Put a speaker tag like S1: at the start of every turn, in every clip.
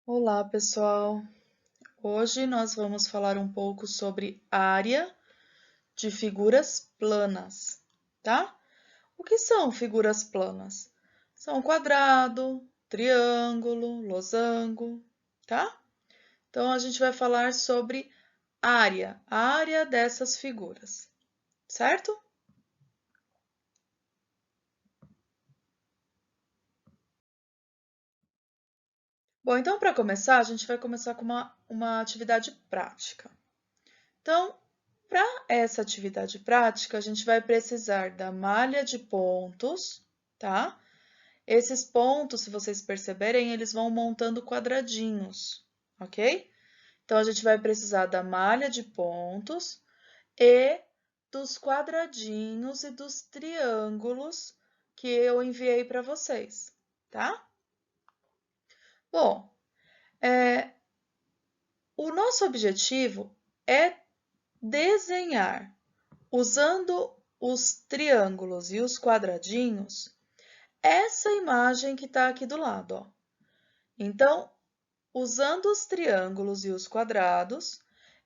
S1: Olá, pessoal! Hoje nós vamos falar um pouco sobre área de figuras planas, tá? O que são figuras planas? São quadrado, triângulo, losango, tá? Então, a gente vai falar sobre a área dessas figuras, certo? Bom, então, para começar, a gente vai começar com uma atividade prática. Então, para essa atividade prática, a gente vai precisar da malha de pontos, tá? Esses pontos, se vocês perceberem, eles vão montando quadradinhos, ok? Então, a gente vai precisar da malha de pontos e dos quadradinhos e dos triângulos que eu enviei para vocês, tá? Bom, o nosso objetivo é desenhar usando os triângulos e os quadradinhos, essa imagem que está aqui do lado, ó. Então, usando os triângulos e os quadrados,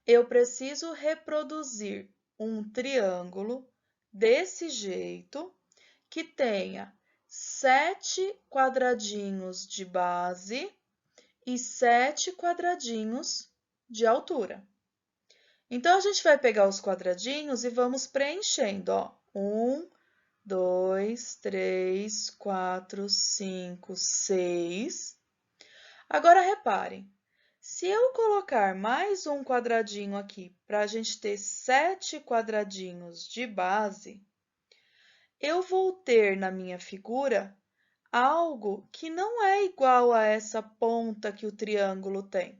S1: eu preciso reproduzir um triângulo desse jeito, que tenha 7 quadradinhos de base e 7 quadradinhos de altura. Então, a gente vai pegar os quadradinhos e vamos preenchendo, ó. 1, 2, 3, 4, 5, 6. Agora, reparem, se eu colocar mais um quadradinho aqui, para a gente ter 7 quadradinhos de base, eu vou ter na minha figura algo que não é igual a essa ponta que o triângulo tem.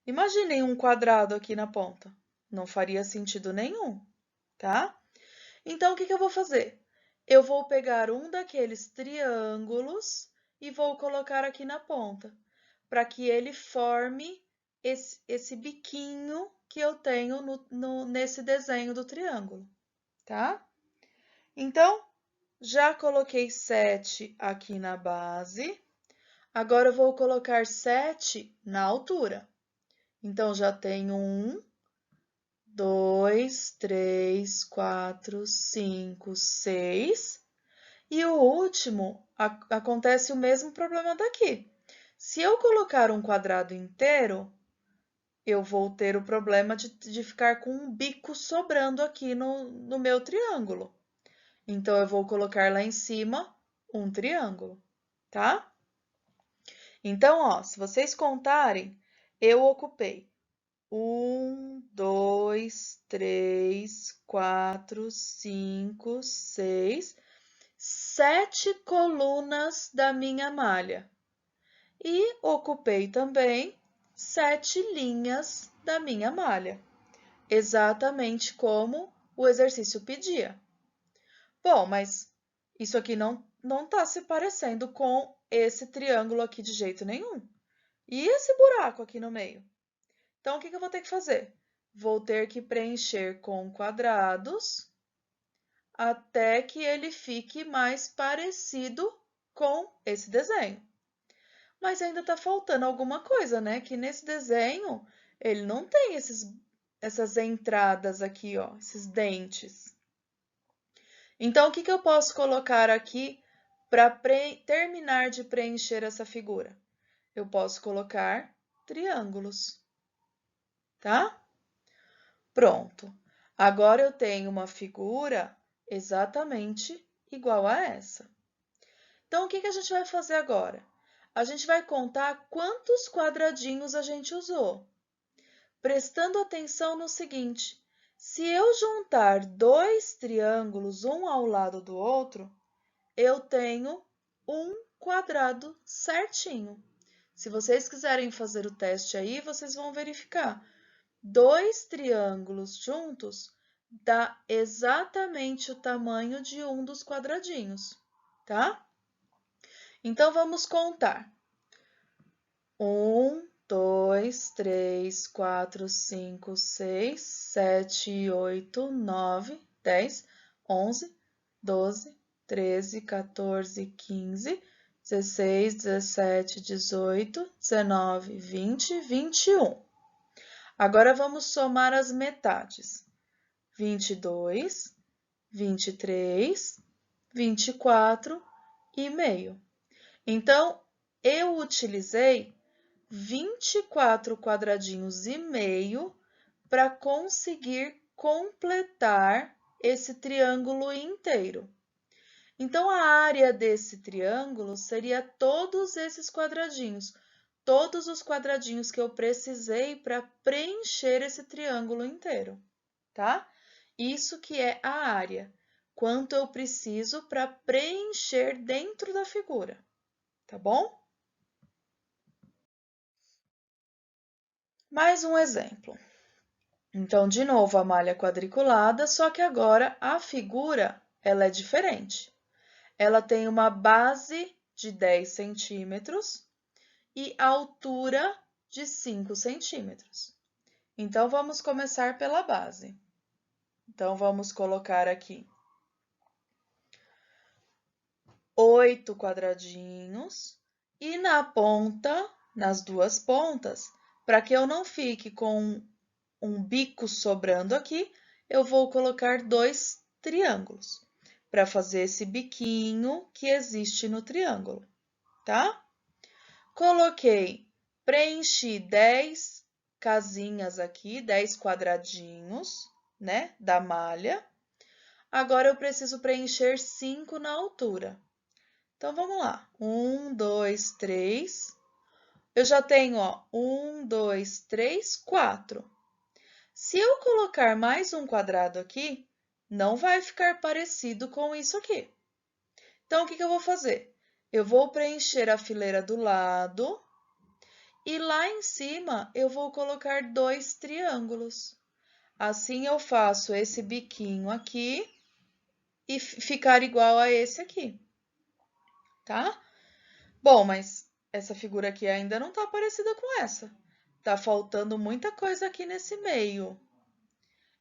S1: Imaginem um quadrado aqui na ponta. Não faria sentido nenhum, tá? Então, o que eu vou fazer? Eu vou pegar um daqueles triângulos e vou colocar aqui na ponta, para que ele forme esse biquinho que eu tenho nesse desenho do triângulo, tá? Então, já coloquei 7 aqui na base, agora eu vou colocar 7 na altura. Então, já tenho 1, 2, 3, 4, 5, 6. E o último, acontece o mesmo problema daqui. Se eu colocar um quadrado inteiro, eu vou ter o problema de ficar com um bico sobrando aqui no meu triângulo. Então, eu vou colocar lá em cima um triângulo, tá? Então, ó, se vocês contarem, eu ocupei 1, 2, 3, 4, 5, 6, 7 colunas da minha malha. E ocupei também 7 linhas da minha malha, exatamente como o exercício pedia. Bom, mas isso aqui não está se parecendo com esse triângulo aqui de jeito nenhum. E esse buraco aqui no meio? Então, o que eu vou ter que fazer? Vou ter que preencher com quadrados até que ele fique mais parecido com esse desenho. Mas ainda está faltando alguma coisa, né? Que nesse desenho ele não tem essas entradas aqui, ó, esses dentes. Então, o que eu posso colocar aqui para terminar de preencher essa figura? Eu posso colocar triângulos, tá? Pronto. Agora eu tenho uma figura exatamente igual a essa. Então, o que a gente vai fazer agora? A gente vai contar quantos quadradinhos a gente usou, prestando atenção no seguinte: se eu juntar dois triângulos um ao lado do outro, eu tenho um quadrado certinho. Se vocês quiserem fazer o teste aí, vocês vão verificar. Dois triângulos juntos dá exatamente o tamanho de um dos quadradinhos, tá? Então, vamos contar. 1, 2, 3, 4, 5, 6, 7, 8, 9, 10, 11, 12, 13, 14, 15, 16, 17, 18, 19, 20, 21. Agora, vamos somar as metades. 22, 23, 24 e meio. Então, eu utilizei 24 quadradinhos e meio para conseguir completar esse triângulo inteiro. Então, a área desse triângulo seria todos esses quadradinhos, todos os quadradinhos que eu precisei para preencher esse triângulo inteiro, tá? Isso que é a área, quanto eu preciso para preencher dentro da figura, tá bom? Mais um exemplo. Então, de novo, a malha quadriculada, só que agora a figura ela é diferente. Ela tem uma base de 10 centímetros e altura de 5 centímetros. Então, vamos começar pela base. Então, vamos colocar aqui 8 quadradinhos e na ponta, nas duas pontas, para que eu não fique com um bico sobrando aqui, eu vou colocar 2 triângulos para fazer esse biquinho que existe no triângulo, tá? Coloquei, preenchi 10 casinhas aqui, 10 quadradinhos, né, da malha. Agora, eu preciso preencher 5 na altura. Então, vamos lá. 1, 2, 3. Eu já tenho, ó, 1, 2, 3, 4. Se eu colocar mais um quadrado aqui, não vai ficar parecido com isso aqui. Então, o que eu vou fazer? Eu vou preencher a fileira do lado e lá em cima eu vou colocar 2 triângulos. Assim, eu faço esse biquinho aqui e ficar igual a esse aqui, tá? Bom, mas essa figura aqui ainda não tá parecida com essa. Tá faltando muita coisa aqui nesse meio.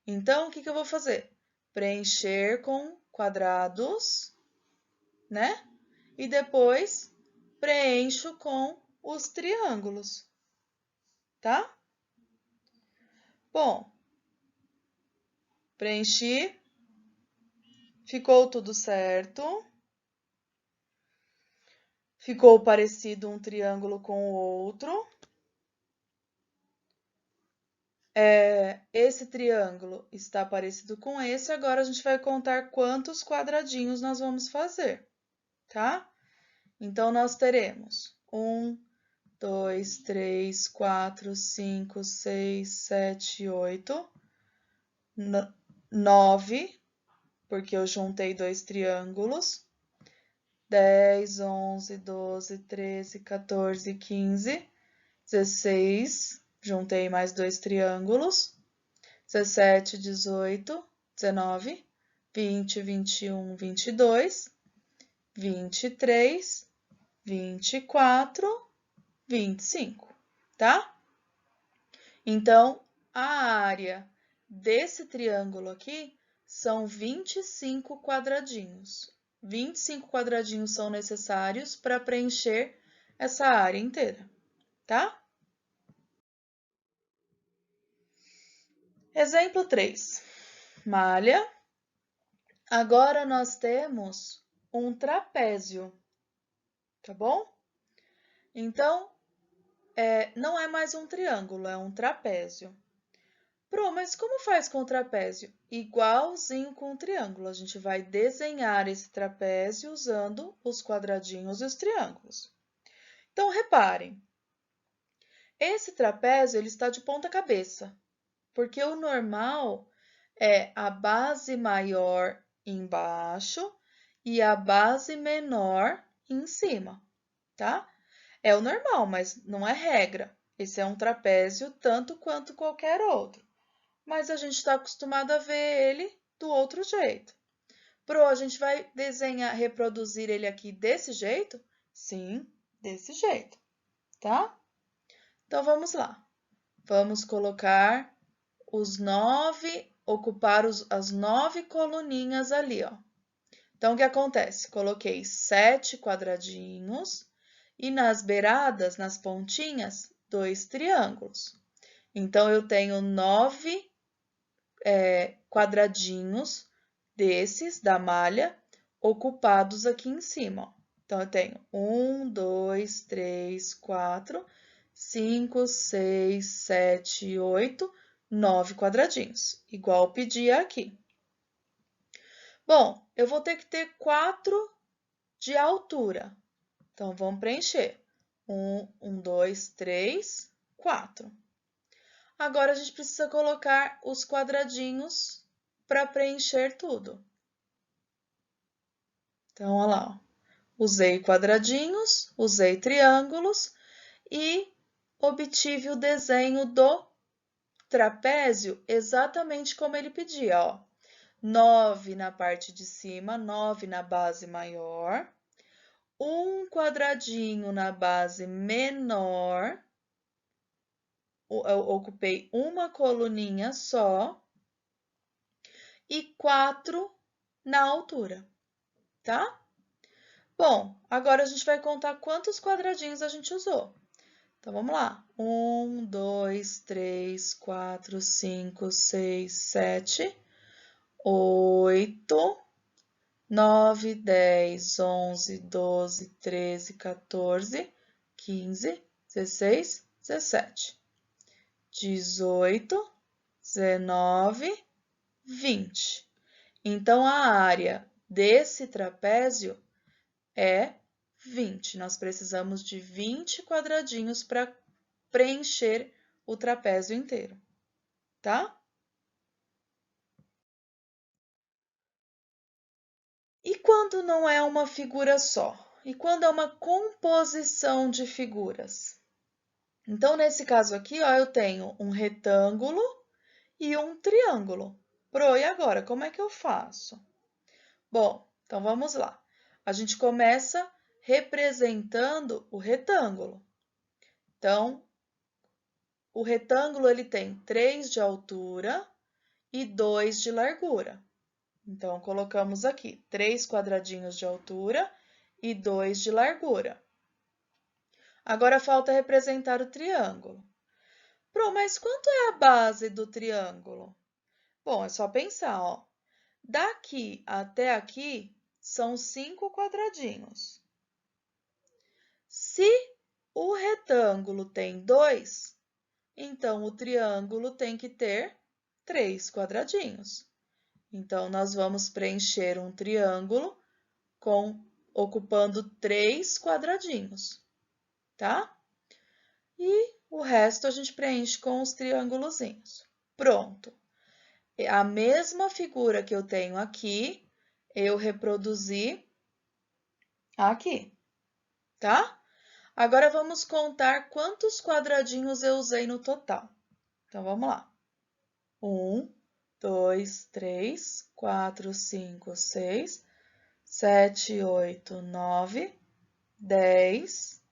S1: Então, o que eu vou fazer? Preencher com quadrados, né? E depois preencho com os triângulos, tá? Bom, preenchi, ficou tudo certo. Ficou parecido um triângulo com o outro. Esse triângulo está parecido com esse, agora a gente vai contar quantos quadradinhos nós vamos fazer, tá? Então, nós teremos 1, 2, 3, 4, 5, 6, 7, 8, 9, porque eu juntei 2 triângulos, 10, 11, 12, 13, 14, 15, 16, juntei mais 2 triângulos, 17, 18, 19, 20, 21, 22, 23, 24, 25, tá? Então, a área desse triângulo aqui são 25 quadradinhos. 25 quadradinhos são necessários para preencher essa área inteira, tá? Exemplo 3. Malha. Agora, nós temos um trapézio, tá bom? Então, não é mais um triângulo, é um trapézio. Mas como faz com o trapézio? Igualzinho com o triângulo. A gente vai desenhar esse trapézio usando os quadradinhos e os triângulos. Então, reparem. Esse trapézio ele está de ponta cabeça, porque o normal é a base maior embaixo e a base menor em cima, tá? É o normal, mas não é regra. Esse é um trapézio tanto quanto qualquer outro. Mas a gente está acostumado a ver ele do outro jeito. A gente vai desenhar, reproduzir ele aqui desse jeito? Sim, desse jeito, tá? Então, vamos lá. Vamos colocar ocupar as 9 coluninhas ali, ó. Então, o que acontece? Coloquei 7 quadradinhos e nas beiradas, nas pontinhas, 2 triângulos. Então, eu tenho 9 quadradinhos desses da malha ocupados aqui em cima. Então, eu tenho 1, 2, 3, 4, 5, 6, 7, 8, 9 quadradinhos, igual eu pedi aqui. Bom, eu vou ter que ter 4 de altura. Então, vamos preencher. 1, 2, 3, 4. Agora, a gente precisa colocar os quadradinhos para preencher tudo. Então, olha lá, ó. Usei quadradinhos, usei triângulos e obtive o desenho do trapézio exatamente como ele pedia, ó. 9 na parte de cima, 9 na base maior, um quadradinho na base menor, eu ocupei uma coluninha só, e 4 na altura, tá? Bom, agora a gente vai contar quantos quadradinhos a gente usou. Então, vamos lá. 1, 2, 3, 4, 5, 6, 7, 8, 9, 10, 11, 12, 13, 14, 15, 16, 17, 18, 19, 20. Então, a área desse trapézio é 20. Nós precisamos de 20 quadradinhos para preencher o trapézio inteiro, tá? E quando não é uma figura só? E quando é uma composição de figuras? Então, nesse caso aqui, ó, eu tenho um retângulo e um triângulo. Pro, e agora, como é que eu faço? Bom, então vamos lá. A gente começa representando o retângulo. Então, o retângulo ele tem 3 de altura e 2 de largura. Então, colocamos aqui 3 quadradinhos de altura e 2 de largura. Agora falta representar o triângulo. Mas quanto é a base do triângulo? Bom, é só pensar, ó. Daqui até aqui são 5 quadradinhos. Se o retângulo tem 2, então o triângulo tem que ter 3 quadradinhos. Então, nós vamos preencher um triângulo ocupando 3 quadradinhos, tá? E o resto a gente preenche com os triângulozinhos. Pronto. A mesma figura que eu tenho aqui, eu reproduzi aqui, tá? Agora, vamos contar quantos quadradinhos eu usei no total. Então, vamos lá. 1, 2, 3, 4, 5, 6, 7, 8, 9, 10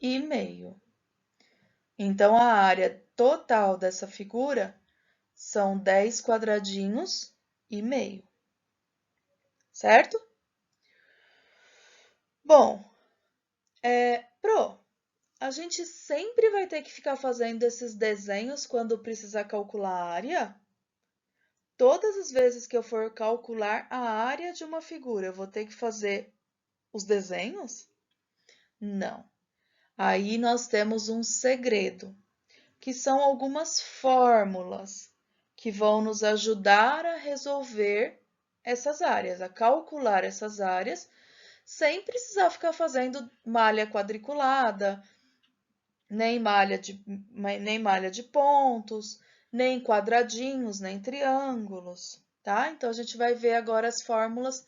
S1: e meio. Então, a área total dessa figura são 10 quadradinhos e meio, certo? Bom, a gente sempre vai ter que ficar fazendo esses desenhos quando precisar calcular a área? Todas as vezes que eu for calcular a área de uma figura, eu vou ter que fazer os desenhos? Não. Aí nós temos um segredo, que são algumas fórmulas que vão nos ajudar a resolver essas áreas, a calcular essas áreas, sem precisar ficar fazendo malha quadriculada, nem malha de pontos, nem quadradinhos, nem triângulos, tá? Então, a gente vai ver agora as fórmulas,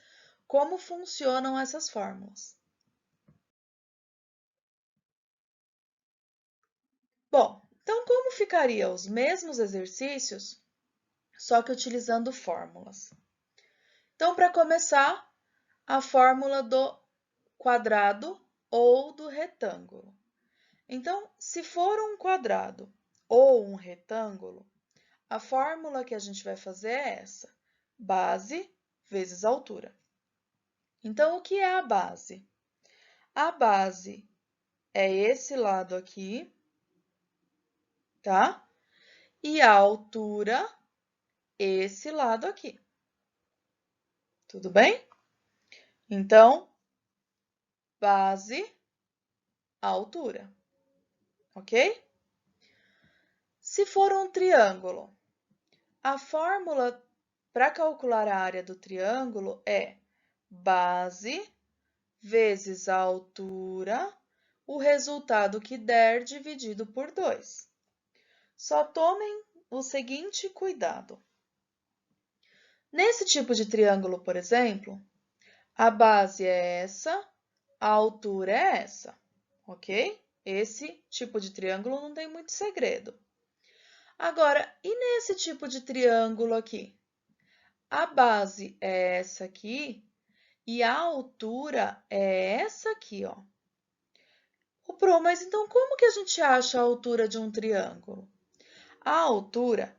S1: como funcionam essas fórmulas. Bom, então como ficaria os mesmos exercícios, só que utilizando fórmulas? Então, para começar, a fórmula do quadrado ou do retângulo. Então, se for um quadrado ou um retângulo, a fórmula que a gente vai fazer é essa: base vezes altura. Então, o que é a base? A base é esse lado aqui, tá? E a altura, esse lado aqui. Tudo bem? Então, base, altura, ok? Se for um triângulo, a fórmula para calcular a área do triângulo é base vezes a altura, o resultado que der dividido por 2. Só tomem o seguinte cuidado. Nesse tipo de triângulo, por exemplo, a base é essa, a altura é essa, ok? Esse tipo de triângulo não tem muito segredo. Agora, e nesse tipo de triângulo aqui? A base é essa aqui e a altura é essa aqui, ó. Mas então como que a gente acha a altura de um triângulo? A altura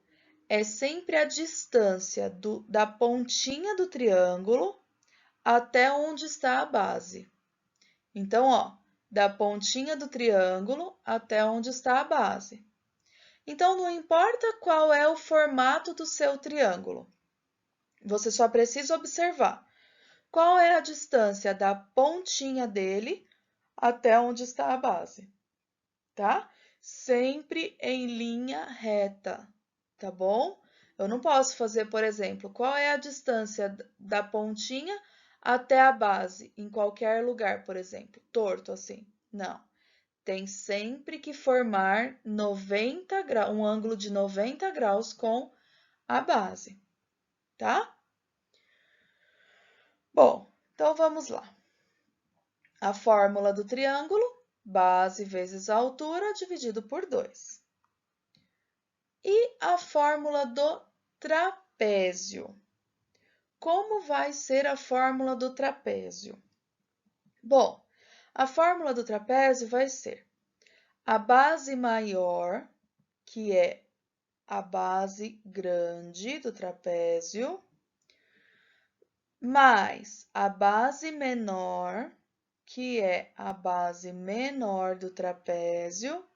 S1: é sempre a distância da pontinha do triângulo até onde está a base. Então, ó, da pontinha do triângulo até onde está a base. Então, não importa qual é o formato do seu triângulo, você só precisa observar qual é a distância da pontinha dele até onde está a base, tá? Sempre em linha reta, tá bom? Eu não posso fazer, por exemplo, qual é a distância da pontinha até a base, em qualquer lugar, por exemplo, torto assim. Não. Tem sempre que formar 90 graus, um ângulo de 90 graus com a base, tá? Bom, então vamos lá. A fórmula do triângulo, base vezes a altura dividido por 2. E a fórmula do trapézio. Como vai ser a fórmula do trapézio? Bom, a fórmula do trapézio vai ser a base maior, que é a base grande do trapézio, mais a base menor, que é a base menor do trapézio.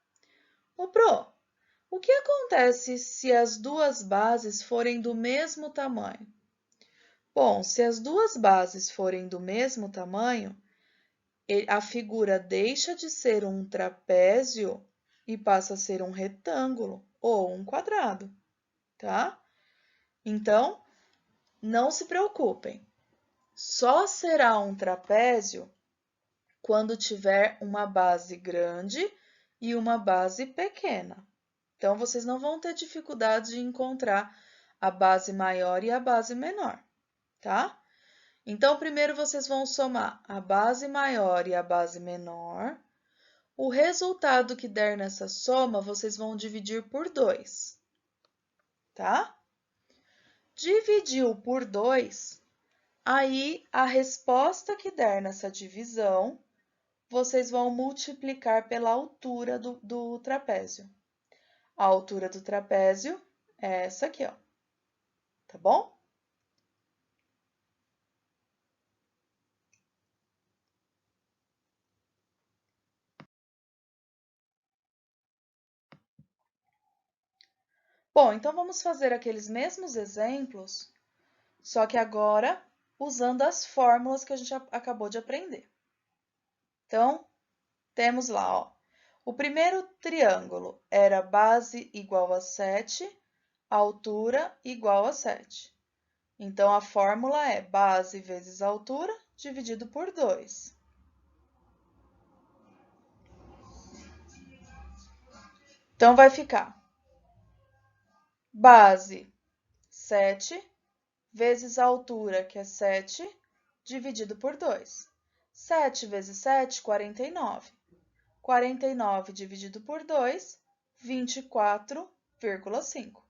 S1: O que acontece se as duas bases forem do mesmo tamanho? Bom, se as duas bases forem do mesmo tamanho, a figura deixa de ser um trapézio e passa a ser um retângulo ou um quadrado, tá? Então, não se preocupem. Só será um trapézio quando tiver uma base grande e uma base pequena. Então, vocês não vão ter dificuldade de encontrar a base maior e a base menor, tá? Então, primeiro vocês vão somar a base maior e a base menor. O resultado que der nessa soma, vocês vão dividir por 2, tá? Dividiu por 2, aí a resposta que der nessa divisão, vocês vão multiplicar pela altura do trapézio. A altura do trapézio é essa aqui, ó. Tá bom? Bom, então vamos fazer aqueles mesmos exemplos, só que agora usando as fórmulas que a gente acabou de aprender. Então, temos lá, ó. O primeiro triângulo era base igual a 7, altura igual a 7. Então, a fórmula é base vezes altura dividido por 2. Então, vai ficar base 7 vezes a altura, que é 7, dividido por 2. 7 vezes 7, 49. 49 dividido por 2, 24,5.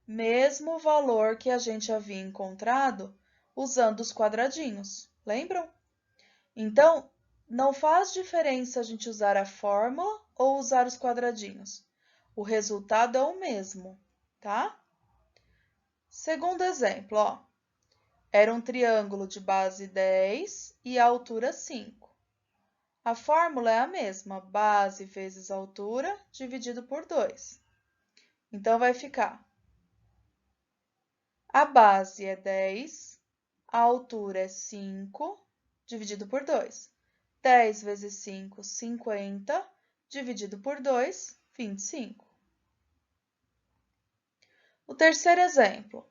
S1: Mesmo valor que a gente havia encontrado usando os quadradinhos, lembram? Então, não faz diferença a gente usar a fórmula ou usar os quadradinhos. O resultado é o mesmo, tá? Segundo exemplo, ó. Era um triângulo de base 10 e altura 5. A fórmula é a mesma, base vezes altura dividido por 2. Então, vai ficar: a base é 10, a altura é 5, dividido por 2. 10 vezes 5, 50, dividido por 2, 25. O terceiro exemplo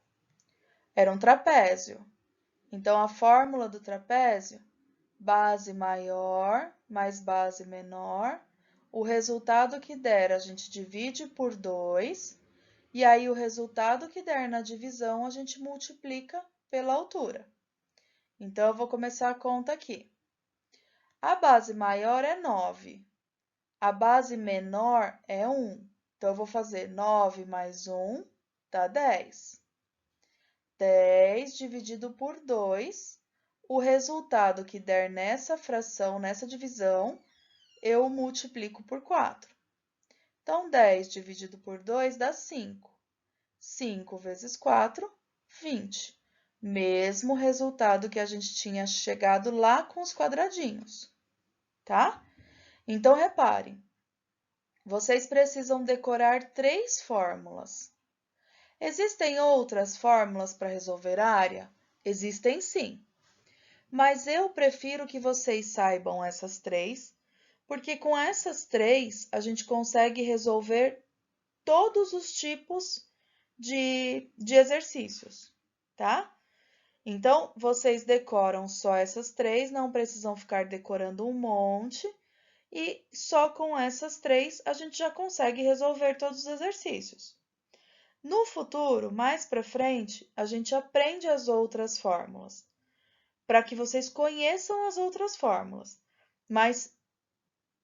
S1: era um trapézio. Então, a fórmula do trapézio, base maior mais base menor, o resultado que der a gente divide por 2, e aí o resultado que der na divisão a gente multiplica pela altura. Então, eu vou começar a conta aqui. A base maior é 9, a base menor é 1. Então, eu vou fazer 9 mais 1 dá 10. 10 dividido por 2, o resultado que der nessa fração, nessa divisão, eu multiplico por 4. Então, 10 dividido por 2 dá 5. 5 vezes 4, 20. Mesmo resultado que a gente tinha chegado lá com os quadradinhos, tá? Então, reparem, vocês precisam decorar 3 fórmulas. Existem outras fórmulas para resolver área? Existem sim, mas eu prefiro que vocês saibam essas 3, porque com essas 3 a gente consegue resolver todos os tipos de exercícios, tá? Então, vocês decoram só essas 3, não precisam ficar decorando um monte, e só com essas 3 a gente já consegue resolver todos os exercícios. No futuro, mais para frente, a gente aprende as outras fórmulas, para que vocês conheçam as outras fórmulas. Mas,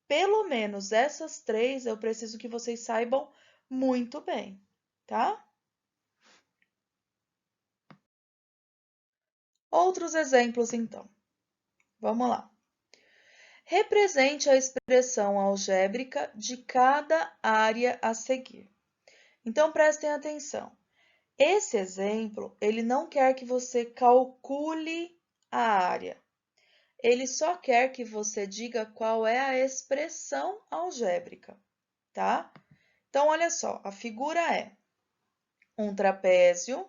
S1: pelo menos essas 3, eu preciso que vocês saibam muito bem, tá? Outros exemplos, então. Vamos lá. Represente a expressão algébrica de cada área a seguir. Então, prestem atenção. Esse exemplo, ele não quer que você calcule a área. Ele só quer que você diga qual é a expressão algébrica, tá? Então, olha só, a figura é um trapézio.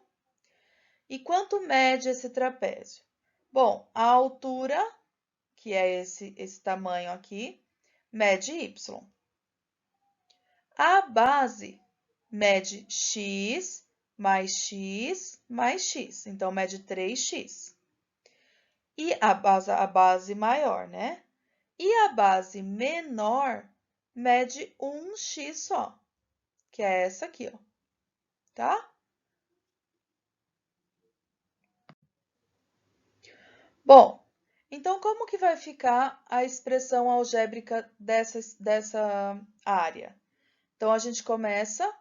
S1: E quanto mede esse trapézio? Bom, a altura, que é esse tamanho aqui, mede y. A base mede x mais x mais x, então mede 3x. E a base maior, né? E a base menor mede 1x só, que é essa aqui, ó, tá? Bom, então como que vai ficar a expressão algébrica dessa área? Então, a gente começa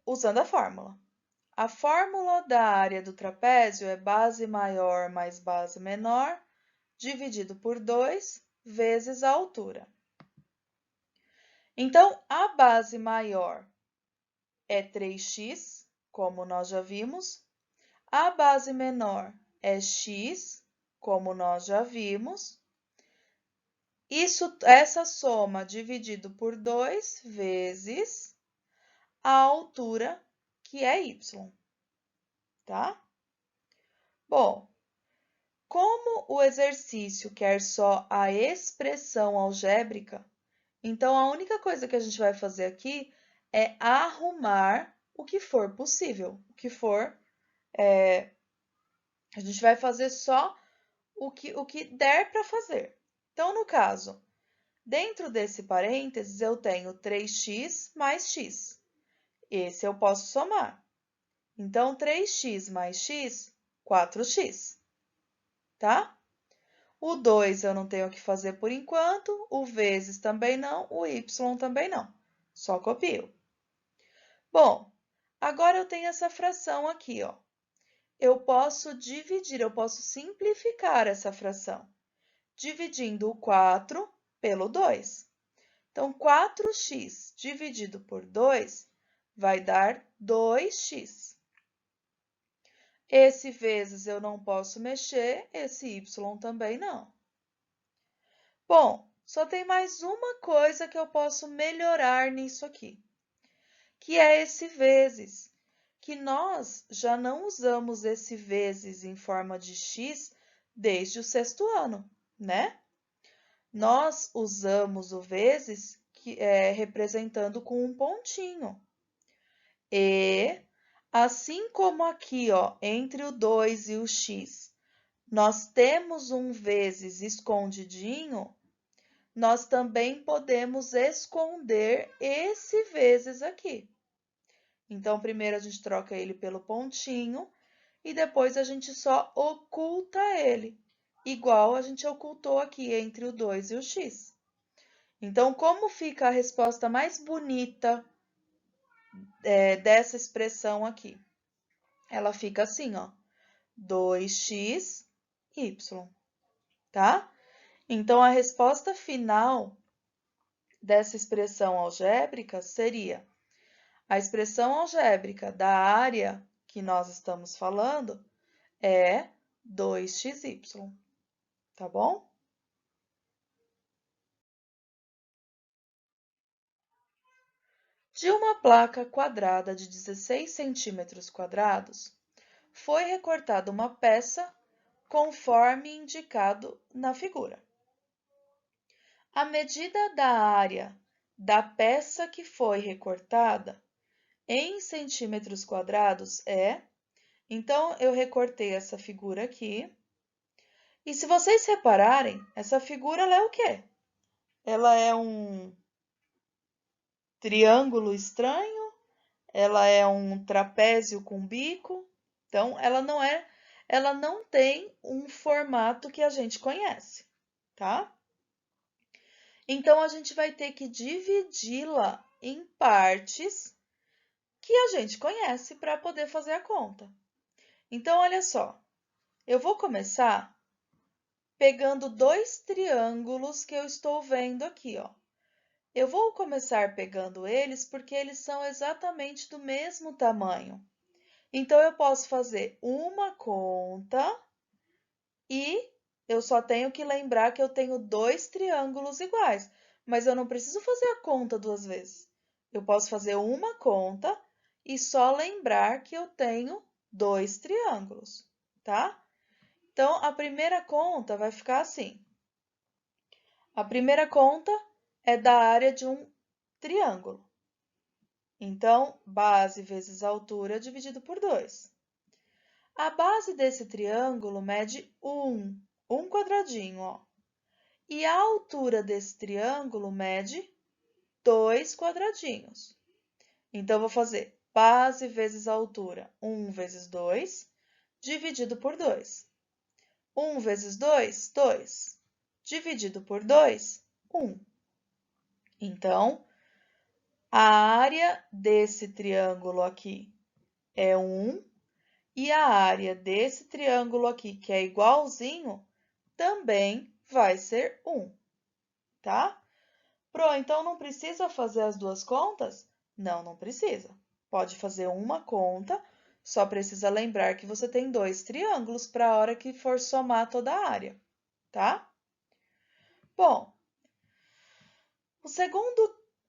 S1: usando a fórmula. A fórmula da área do trapézio é base maior mais base menor, dividido por 2 vezes a altura. Então, a base maior é 3x, como nós já vimos. A base menor é x, como nós já vimos. Essa soma dividido por 2 vezes a altura, que é y, tá? Bom, como o exercício quer só a expressão algébrica, então a única coisa que a gente vai fazer aqui é arrumar o que for possível, a gente vai fazer só o que der para fazer. Então, no caso, dentro desse parênteses, eu tenho 3x mais x. Esse eu posso somar. Então, 3x mais x, 4x, tá? O 2 eu não tenho o que fazer por enquanto, o vezes também não, o y também não. Só copio. Bom, agora eu tenho essa fração aqui, ó. Eu posso dividir, eu posso simplificar essa fração, dividindo o 4 pelo 2. Então, 4x dividido por 2 vai dar 2x. Esse vezes eu não posso mexer, esse y também não. Bom, só tem mais uma coisa que eu posso melhorar nisso aqui, que é esse vezes, que nós já não usamos esse vezes em forma de x desde o sexto ano, né? Nós usamos o vezes representando com um pontinho. E, assim como aqui, ó, entre o 2 e o x, nós temos um vezes escondidinho, nós também podemos esconder esse vezes aqui. Então, primeiro a gente troca ele pelo pontinho e depois a gente só oculta ele, igual a gente ocultou aqui entre o 2 e o x. Então, como fica a resposta mais bonita dessa expressão aqui? Ela fica assim, ó, 2x, y, tá? Então, a resposta final dessa expressão algébrica seria a expressão algébrica da área que nós estamos falando é 2xy, tá bom? De uma placa quadrada de 16 centímetros quadrados, foi recortada uma peça conforme indicado na figura. A medida da área da peça que foi recortada em centímetros quadrados é... Então, eu recortei essa figura aqui. E se vocês repararem, essa figura ela é o quê? Ela é um triângulo estranho, ela é um trapézio com bico. Então, ela não tem um formato que a gente conhece, tá? Então, a gente vai ter que dividi-la em partes que a gente conhece para poder fazer a conta. Então, olha só, eu vou começar pegando dois triângulos que eu estou vendo aqui, ó. Eu vou começar pegando eles porque eles são exatamente do mesmo tamanho. Então, eu posso fazer uma conta e eu só tenho que lembrar que eu tenho dois triângulos iguais, mas eu não preciso fazer a conta duas vezes. Eu posso fazer uma conta e só lembrar que eu tenho dois triângulos, tá? Então, a primeira conta vai ficar assim. A primeira conta é da área de um triângulo. Então, base vezes altura dividido por 2. A base desse triângulo mede 1 quadradinho, ó. E a altura desse triângulo mede 2 quadradinhos. Então, vou fazer base vezes altura, 1 vezes 2, dividido por 2. 1 vezes 2, 2. Dividido por 2, 1. Então, a área desse triângulo aqui é 1 e a área desse triângulo aqui, que é igualzinho, também vai ser 1, tá? Então não precisa fazer as duas contas? Não, não precisa. Pode fazer uma conta, só precisa lembrar que você tem dois triângulos para a hora que for somar toda a área, tá? Bom,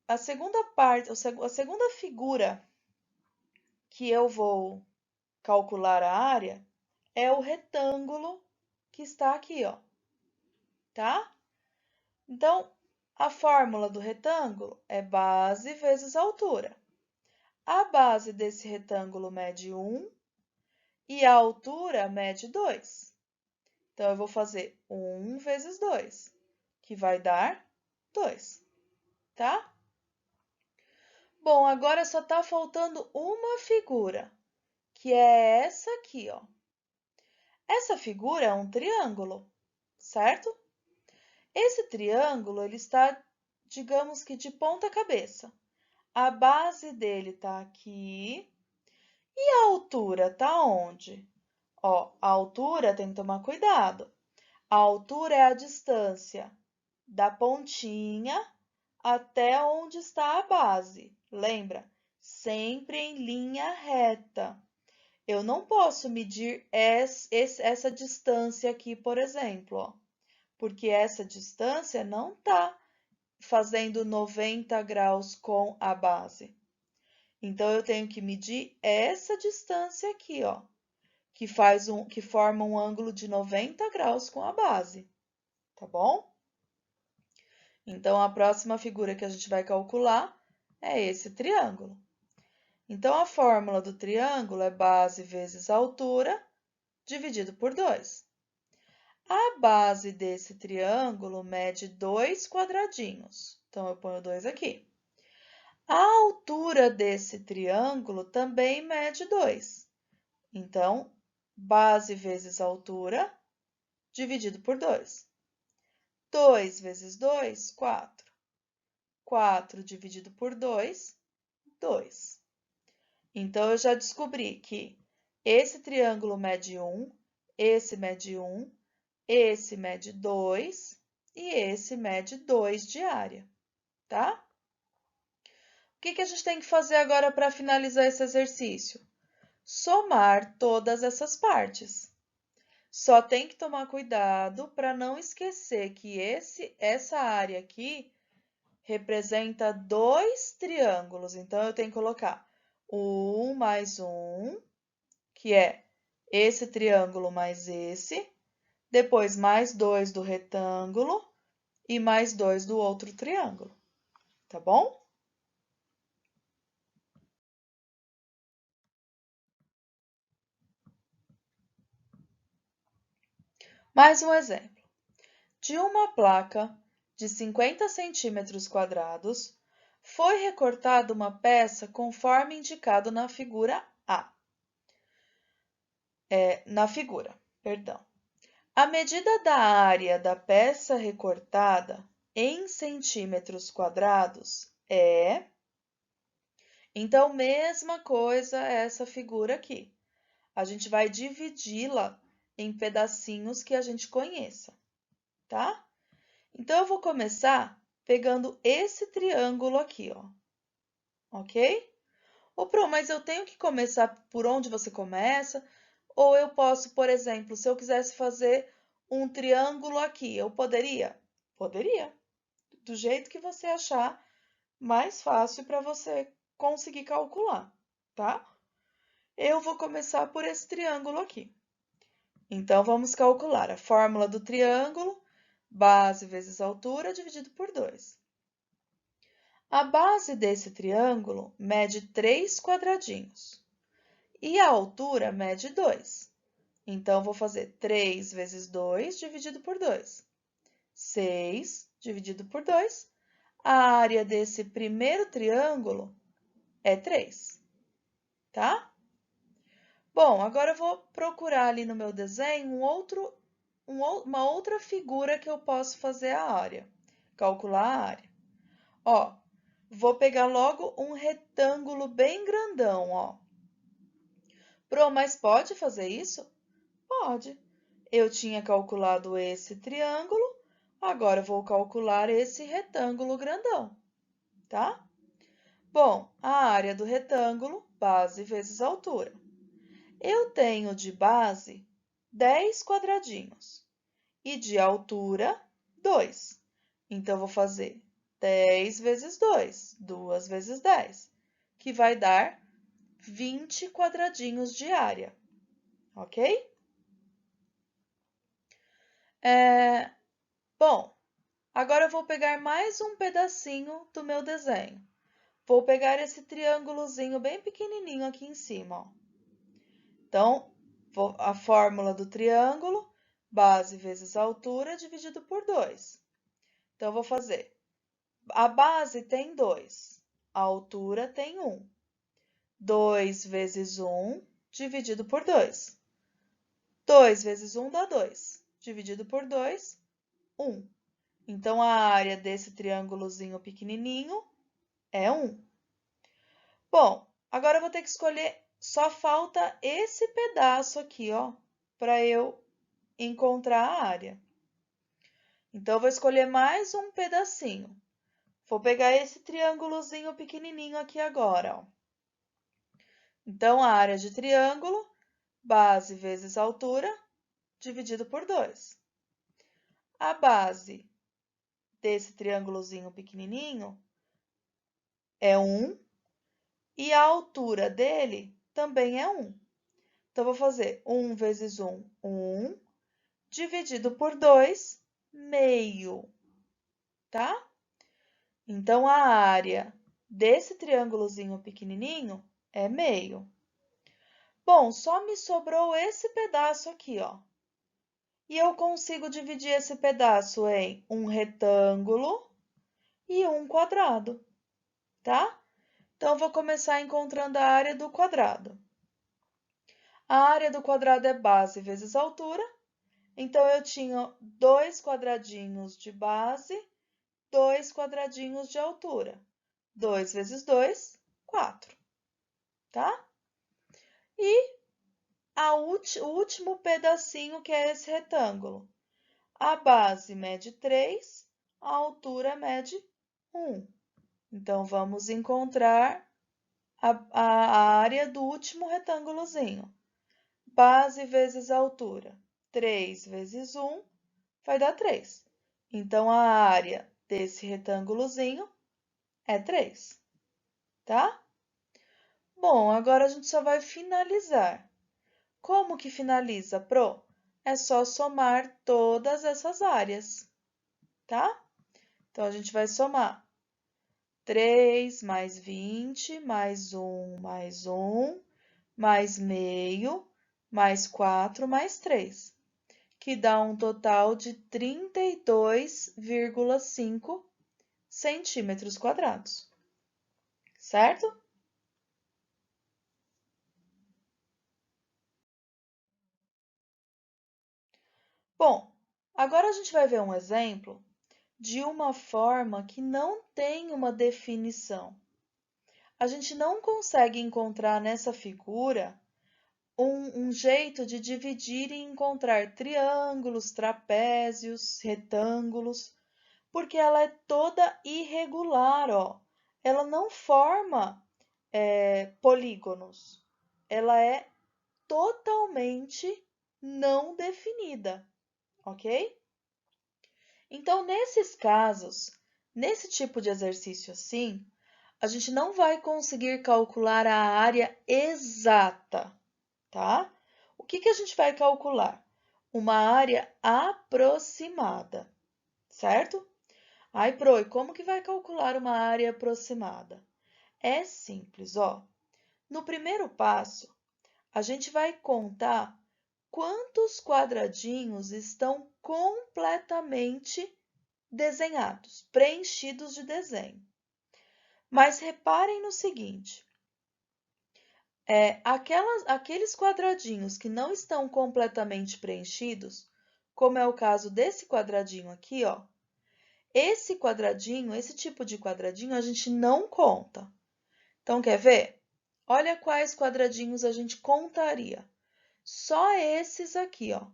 S1: a segunda figura que eu vou calcular a área é o retângulo que está aqui, ó, tá? Então, a fórmula do retângulo é base vezes altura. A base desse retângulo mede 1 e a altura mede 2. Então, eu vou fazer 1 vezes 2, que vai dar 2, tá? Bom, agora só está faltando uma figura, que é essa aqui, ó. Essa figura é um triângulo, certo? Esse triângulo, ele está, digamos que de ponta cabeça. A base dele está aqui. E a altura está onde? Ó, a altura tem que tomar cuidado. A altura é a distância da pontinha até onde está a base. Lembra? Sempre em linha reta. eu não posso medir essa distância aqui, por exemplo, ó, porque essa distância não está fazendo 90 graus com a base. Então, eu tenho que medir essa distância aqui, ó, que forma um ângulo de 90 graus com a base, tá bom? Então, a próxima figura que a gente vai calcular é esse triângulo. Então, a fórmula do triângulo é base vezes altura dividido por 2. A base desse triângulo mede 2 quadradinhos. Então, eu ponho 2 aqui. A altura desse triângulo também mede 2. Então, base vezes altura dividido por 2. 2 vezes 2, 4. 4 dividido por 2, 2. Então, eu já descobri que esse triângulo mede 1, esse mede 1, esse mede 2 e esse mede 2 de área, tá? O que a gente tem que fazer agora para finalizar esse exercício? Somar todas essas partes. Só tem que tomar cuidado para não esquecer que essa área aqui representa 2 triângulos. Então, eu tenho que colocar 1 mais 1, que é esse triângulo mais esse, depois mais 2 do retângulo e mais 2 do outro triângulo, tá bom? Mais um exemplo. De uma placa de 50 centímetros quadrados, foi recortada uma peça conforme indicado na figura A. Na figura, perdão. A medida da área da peça recortada em centímetros quadrados é... Então, mesma coisa essa figura aqui. A gente vai dividi-la em pedacinhos que a gente conheça, tá? Então, eu vou começar pegando esse triângulo aqui, ó. Ok? Ô, Pro, mas eu tenho que começar por onde você começa? Ou eu posso, por exemplo, se eu quisesse fazer um triângulo aqui, eu poderia? Poderia. Do jeito que você achar mais fácil para você conseguir calcular, tá? Eu vou começar por esse triângulo aqui. Então, vamos calcular a fórmula do triângulo, base vezes altura, dividido por 2. A base desse triângulo mede 3 quadradinhos e a altura mede 2. Então, vou fazer 3 vezes 2 dividido por 2. 6 dividido por 2. A área desse primeiro triângulo é 3, tá? Bom, agora eu vou procurar ali no meu desenho uma outra figura que eu posso fazer a área, calcular a área. Ó, vou pegar logo um retângulo bem grandão, ó. Pro, mas pode fazer isso? Pode. Eu tinha calculado esse triângulo, agora eu vou calcular esse retângulo grandão, tá? Bom, a área do retângulo, base vezes altura. Eu tenho de base 10 quadradinhos e de altura 2. Então, vou fazer 10 vezes 2, 2 vezes 10, que vai dar 20 quadradinhos de área, ok? Bom, agora eu vou pegar mais um pedacinho do meu desenho. Vou pegar esse triângulozinho bem pequenininho aqui em cima, ó. Então, a fórmula do triângulo, base vezes altura, dividido por 2. Então, eu vou fazer. A base tem 2, a altura tem 1. 2 vezes 1, dividido por 2. 2 vezes 1 dá 2. Dividido por 2, 1. Então, a área desse triângulozinho pequenininho é 1. Bom, agora eu vou ter que escolher, só falta esse pedaço aqui, ó, para eu encontrar a área. Então, eu vou escolher mais um pedacinho. Vou pegar esse triângulozinho pequenininho aqui agora, ó. Então, a área de triângulo base vezes altura, dividido por 2. A base desse triângulozinho pequenininho é 1 e a altura dele também é 1. Então, vou fazer 1 vezes 1, 1, dividido por 2, meio, tá? Então, a área desse triângulozinho pequenininho é meio. Bom, só me sobrou esse pedaço aqui, ó. E eu consigo dividir esse pedaço em um retângulo e um quadrado, tá? Então, eu vou começar encontrando a área do quadrado. A área do quadrado é base vezes altura. Então, eu tinha 2 quadradinhos de base, 2 quadradinhos de altura. 2 vezes 2, 4, tá? E o último pedacinho, que é esse retângulo. A base mede 3, a altura mede 1. Então, vamos encontrar a área do último retângulozinho. Base vezes altura. 3 vezes 1 vai dar 3. Então, a área desse retângulozinho é 3, tá? Bom, agora a gente só vai finalizar. Como que finaliza, Pro? É só somar todas essas áreas, tá? Então, a gente vai somar 3 mais 20, mais 1, mais meio, mais 4, mais 3, que dá um total de 32,5 centímetros quadrados, certo? Bom, agora a gente vai ver um exemplo de uma forma que não tem uma definição. A gente não consegue encontrar nessa figura um jeito de dividir e encontrar triângulos, trapézios, retângulos, porque ela é toda irregular, ó. Ela não forma polígonos. Ela é totalmente não definida, ok? Então, nesses casos, nesse tipo de exercício assim, a gente não vai conseguir calcular a área exata, tá? O que a gente vai calcular? Uma área aproximada, certo? Ai, Pro, e como que vai calcular uma área aproximada? É simples, ó. No primeiro passo, a gente vai contar quantos quadradinhos estão completamente desenhados, preenchidos de desenho. Mas reparem no seguinte, aqueles quadradinhos que não estão completamente preenchidos, como é o caso desse quadradinho aqui, ó, esse quadradinho, esse tipo de quadradinho, a gente não conta. Então, quer ver? Olha quais quadradinhos a gente contaria. Só esses aqui, ó,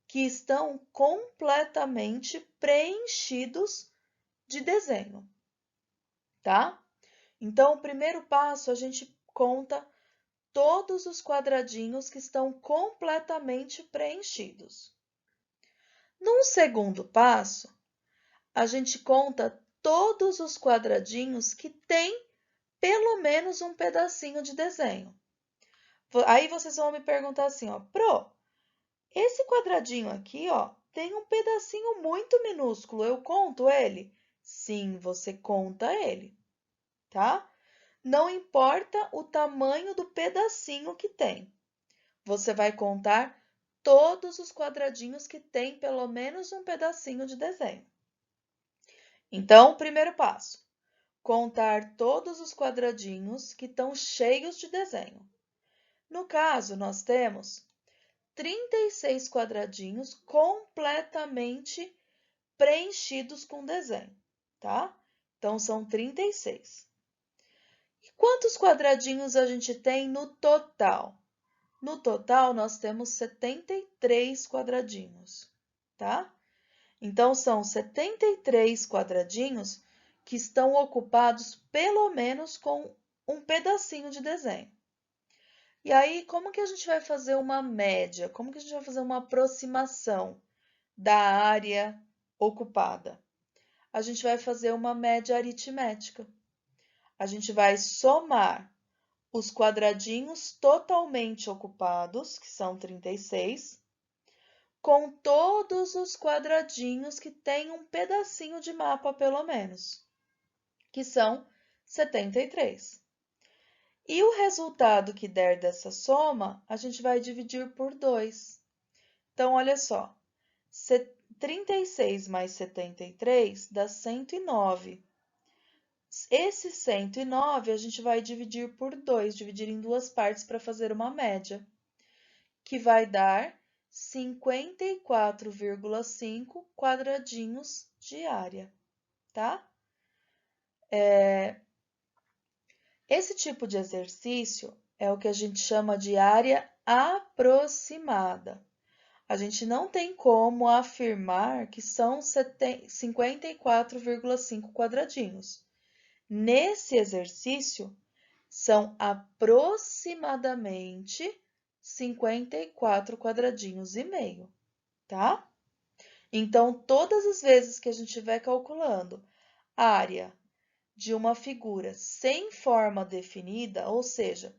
S1: que estão completamente preenchidos de desenho, tá? Então, o primeiro passo, a gente conta todos os quadradinhos que estão completamente preenchidos. Num segundo passo, a gente conta todos os quadradinhos que têm pelo menos um pedacinho de desenho. Aí vocês vão me perguntar assim, ó, Pro, esse quadradinho aqui, ó, tem um pedacinho muito minúsculo, eu conto ele? Sim, você conta ele, tá? Não importa o tamanho do pedacinho que tem. Você vai contar todos os quadradinhos que tem pelo menos um pedacinho de desenho. Então, primeiro passo, contar todos os quadradinhos que estão cheios de desenho. No caso, nós temos 36 quadradinhos completamente preenchidos com desenho, tá? Então, são 36. E quantos quadradinhos a gente tem no total? No total, nós temos 73 quadradinhos, tá? Então, são 73 quadradinhos que estão ocupados pelo menos com um pedacinho de desenho. E aí, como que a gente vai fazer uma média? Como que a gente vai fazer uma aproximação da área ocupada? A gente vai fazer uma média aritmética. A gente vai somar os quadradinhos totalmente ocupados, que são 36, com todos os quadradinhos que têm um pedacinho de mapa, pelo menos, que são 73. E o resultado que der dessa soma, a gente vai dividir por 2. Então, olha só, 36 mais 73 dá 109. Esse 109 a gente vai dividir por 2, dividir em duas partes para fazer uma média, que vai dar 54,5 quadradinhos de área, tá? Esse tipo de exercício é o que a gente chama de área aproximada. A gente não tem como afirmar que são 54,5 quadradinhos. Nesse exercício, são aproximadamente 54 quadradinhos e meio, tá? Então, todas as vezes que a gente estiver calculando a área de uma figura sem forma definida, ou seja,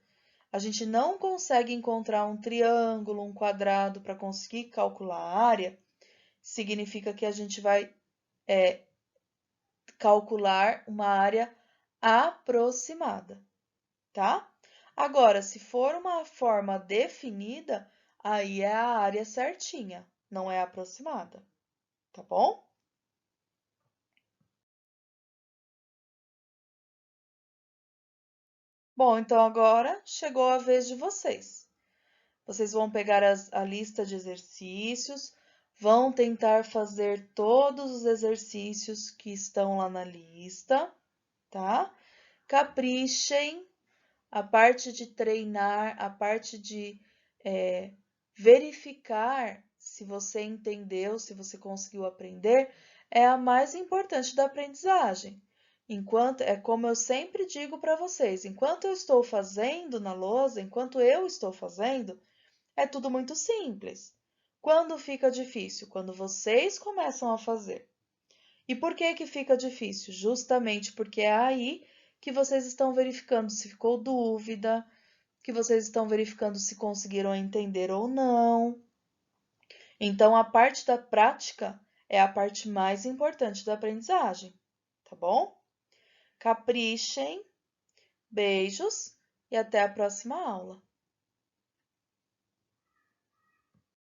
S1: a gente não consegue encontrar um triângulo, um quadrado para conseguir calcular a área, significa que a gente vai calcular uma área aproximada, tá? Agora, se for uma forma definida, aí é a área certinha, não é aproximada, tá bom? Bom, então agora chegou a vez de vocês. Vocês vão pegar a lista de exercícios, vão tentar fazer todos os exercícios que estão lá na lista, tá? Caprichem, a parte de treinar, a parte de verificar se você entendeu, se você conseguiu aprender, é a mais importante da aprendizagem. Enquanto, é como eu sempre digo para vocês, enquanto eu estou fazendo na lousa, enquanto eu estou fazendo, é tudo muito simples. Quando fica difícil? Quando vocês começam a fazer. E por que que fica difícil? Justamente porque é aí que vocês estão verificando se ficou dúvida, que vocês estão verificando se conseguiram entender ou não. Então, a parte da prática é a parte mais importante da aprendizagem, tá bom? Caprichem, beijos e até a próxima aula.